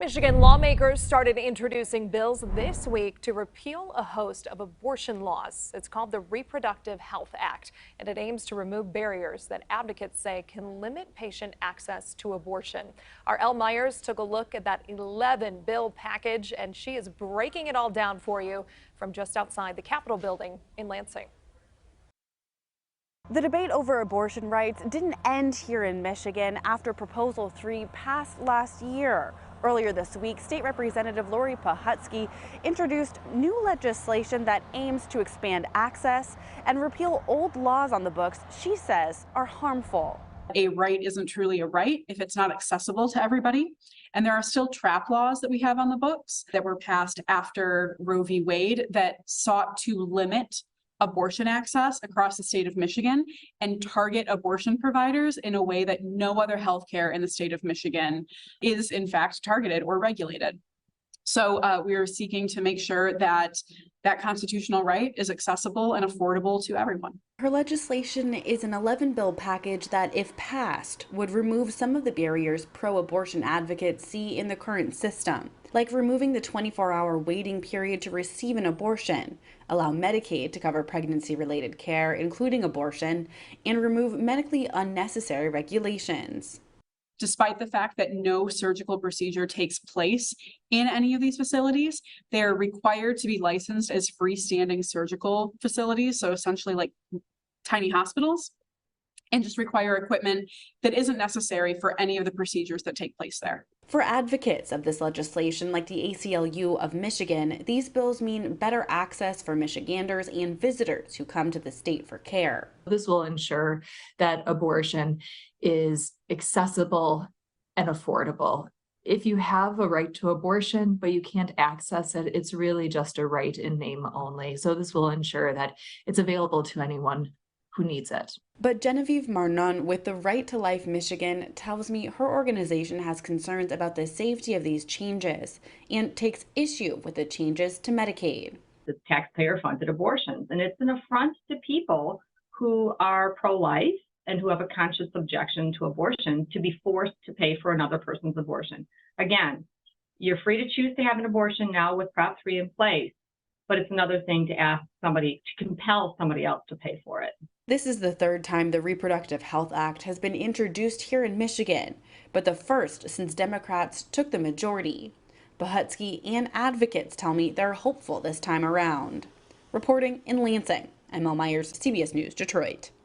Michigan lawmakers started introducing bills this week to repeal a host of abortion laws. It's called the Reproductive Health Act, and it aims to remove barriers that advocates say can limit patient access to abortion. Our Elle Myers took a look at that 11 bill package, and she is breaking it all down for you from just outside the Capitol building in Lansing. The debate over abortion rights didn't end here in Michigan after Proposal 3 passed last year. Earlier this week, State Representative Lori Pahutsky introduced new legislation that aims to expand access and repeal old laws on the books she says are harmful. A right isn't truly a right if it's not accessible to everybody. And there are still trap laws that we have on the books that were passed after Roe v. Wade that sought to limit abortion access across the state of Michigan and target abortion providers in a way that no other healthcare in the state of Michigan is in fact targeted or regulated. So we are seeking to make sure that that constitutional right is accessible and affordable to everyone. Her legislation is an 11 bill package that, if passed, would remove some of the barriers pro-abortion advocates see in the current system, like removing the 24-hour waiting period to receive an abortion, allow Medicaid to cover pregnancy-related care, including abortion, and remove medically unnecessary regulations. Despite the fact that no surgical procedure takes place in any of these facilities, they're required to be licensed as freestanding surgical facilities, so essentially like tiny hospitals, and just require equipment that isn't necessary for any of the procedures that take place there. For advocates of this legislation, like the ACLU of Michigan, these bills mean better access for Michiganders and visitors who come to the state for care. This will ensure that abortion is accessible and affordable. If you have a right to abortion, but you can't access it, it's really just a right in name only. So this will ensure that it's available to anyone who needs it. But Genevieve Marnon with the Right to Life Michigan tells me her organization has concerns about the safety of these changes and takes issue with the changes to Medicaid. The taxpayer-funded abortions, and it's an affront to people who are pro-life and who have a conscious objection to abortion to be forced to pay for another person's abortion. Again, you're free to choose to have an abortion now with Prop 3 in place, but it's another thing to ask somebody, to compel somebody else to pay for it. This is the third time the Reproductive Health Act has been introduced here in Michigan, but the first since Democrats took the majority. Pahutsky and advocates tell me they're hopeful this time around. Reporting in Lansing, I'm Elle Myers, CBS News, Detroit.